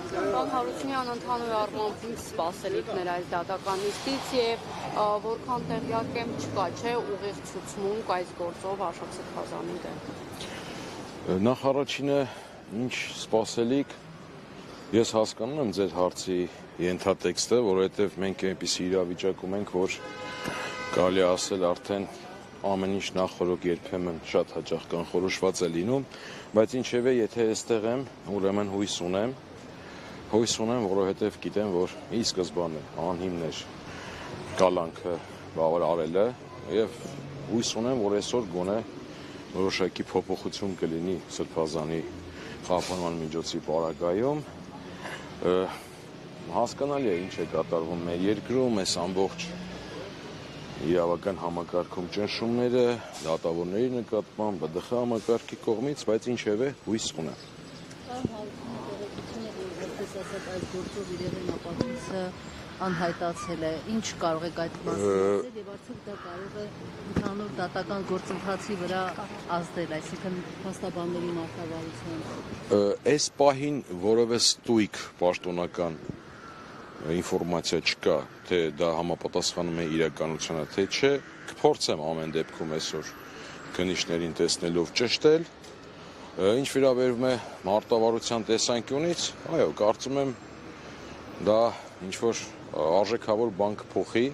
Պարոն Հարությունյան, ընդհանուր առմամբ ինչ սպասելիքներ այս դատական նիստից եւ որքան տեղյակ եմ չկա, չէ, ուղիղ ցուցմունք այս գործով Արշակ Սրբազանի դեմ։ Նախ առաջինը ինչ սպասելիք, ես հասկանում եմ ձեր հարցի ենթատեքստը, որովհետև մենք այնպիսի իրավիճակում ենք, որ կարելի է ասել արդեն ամեն ինչ նախորոք երբեմն շատ հաճախ կանխորոշված է լինում, բայց ինչևէ եթե այստեղ եմ, ուրեմն հույս ունեմ, որովհետև գիտեմ, որ ի սկզբանե անհիմն էր կալանքը բավարարելը եւ հույս ունեմ, որ այսօր գոնե որոշակի փոփոխություն կլինի Սրբազանի խափանման միջոցի պարագայում։ Հասկանալի է ինչ է կատարվում մեր երկրում, այս ամբողջ իրավական համակարգում ճնշումները, դատավորների նկատմամբ, ԲԴԽ համակարգի կողմից, բայց ինչևէ հույս ունեմ։ Այս գործով իրեն ապացույցը անհայտացել է, ինչ կարող եք այդ մասին ասել եւ արդյոք դա կարող է ընդհանուր դատական գործընթացի վրա ազդել, այսինքն փաստաբանների մարտավարության։ Այս պահին որևէ ստույգ պաշտոնական ինֆորմացիա չկա, թե դա համապատասխանում է իրականությանը, թե չէ, կփորձեմ ամեն դեպքում այսօր քննիչներին տեսնելով ճշտել։ Ինչ վերաբերում է մարտավարության տեսանկյունից, այո, կարծում եմ դա ինչ-որ արժեքավոր բան կփոխի,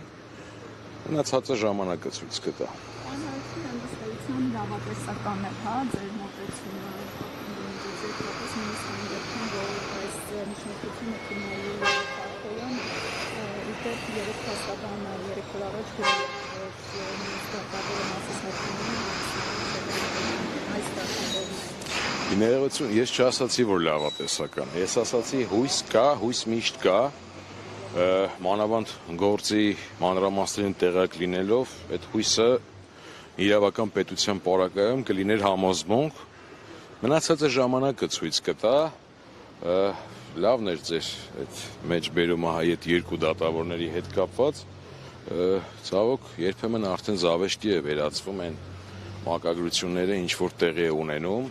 մնացածը ժամանակը ցույց կտա։ Անհայտության ըստ իրավատեսական է, հա, ձեր մոտեցումը, միջնորդությունը քննելու քարտոյան, իդեպ 3 փաստաբան 3 օր առաջ դատավորը այս դատավորը Ներողություն, ես չասացի, որ լավատեսական է, ես ասացի հույս կա, հույս միշտ կա, մանավանդ գործի մանրամասներին տեղյակ լինելով, այդ հույսը իրավական պետության պարագայում կլիներ համոզմունք, մնացածը ժամանակը ցույց կտա, լավն էր ձեր այդ մեջբերումը այդ երկու դատավորների հետ կապված, ցավոք երբեմն արդեն զավեշտի է վերածվում այն մակագրությունները ինչ որ տեղի է ունենում,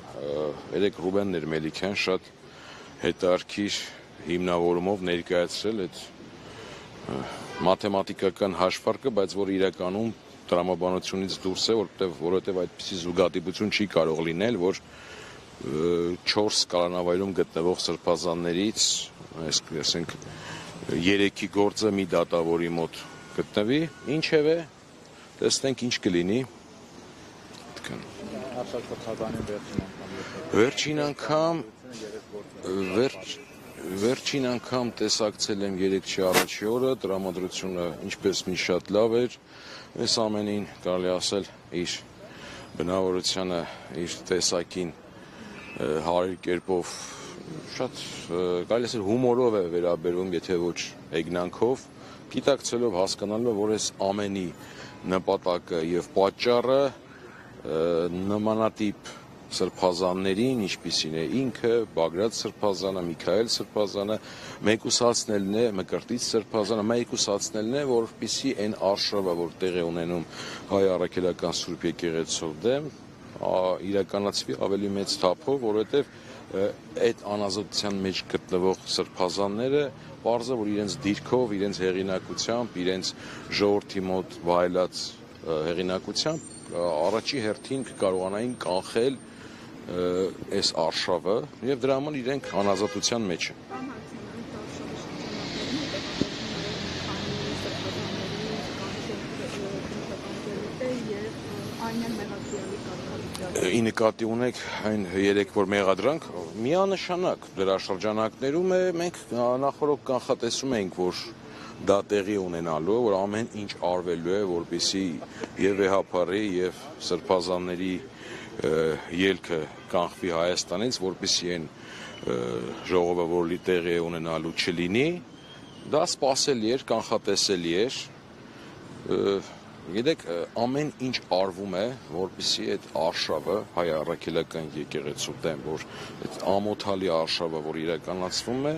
երեք Ռուբեն Ներմելիքյան շատ հետարքիր հիմնավորումով ներկայացրել այդ մաթեմատիկական հաշվարկը, բայց որ իրականում տրամաբանությունից դուրս է, որովհետև այդպիսի զուգադիպություն չի կարող լինել, որ 4 կալանավայրում գտնվող սրբազաններից, ասենք 3-ի գործը մի դատավորի մոտ գտնվի, ինչևէ, տեսնենք ինչ կլինի։ Վերջին անգամ տեսակցել եմ 3-ի առաջի օրը, տրամադրությունը ինչպես մի շատ լավ էր, այս ամենին կարելի ասել իր բնավորությանը, իր տեսակին հարիր կերպով շատ կարելի ասել հումորով է վերաբերվում, եթե ոչ էգնանքով, գիտակցելով հասկանալով, որ այս ամենի նպատակը եւ պատճառը նմանատիպ սրբազաններին, ինչպիսին է ինքը, Բագրատ Սրբազանը, Միքայել Սրբազանը, մեկուսացնելն է, Մկրտիչ Սրբազանը, մեկուսացնելն է, որպեսզի այն արշավը, որ տեղի ունենում հայ առաքելական Սուրբ եկեղեցու դեմ, իրականացվի ավելի մեծ թափով, որովհետև այդ անազատության մեջ գտնվող սրբազանները պարզը, որ իրենց դիրքով, իրենց հեղինակությամբ, իրենց ժողովրդի մոտ վայելած հեղինակությամբ առաջի հերթին կարողանային կանխել այս արշավը եւ դրա համար իրենք անազատության մեջ են։ Ի նկատի ունեք այն 3 որ մեղադրանք միանշանակ դրա շրջանակներում է, մենք նախորդ կանխատեսում էինք, որ դա տեղի ունենալու, որ ամեն ինչ արվելու է, որպեսզի եւ վեհապարի եւ սրբազանների ելքը կանխվի Հայաստանից, որպեսզի այն ժողովը, որ տեղի ունենալու չլինի, դա սպասելի էր, կանխատեսելի էր։ Գիտեք, ամեն ինչ արվում է, որպեսզի այդ արշավը հայ առաքելական եկեղեցու դեմ, որ այդ ամոթալի արշավը, որ իրականացվում է,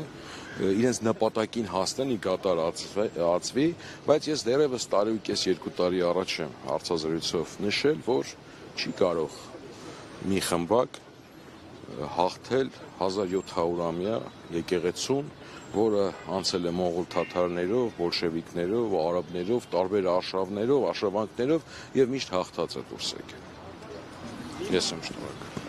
իրենց նպատակին հասնեն, ի կատարածվի, բայց ես դեռևս տարի ու կես 2 տարի առաջ եմ հարցազրույցով նշել, որ չի կարող մի խմբակ հաղթել 1700-ամյա եկեղեցուն, որը անցել է մոնղոլ թաթարներով, բոլշևիկներով, արաբներով, տարբեր արշավներով, արշավանքներով եւ միշտ հաղթած է դուրս եկել։ Ես եմ շնորհակալ։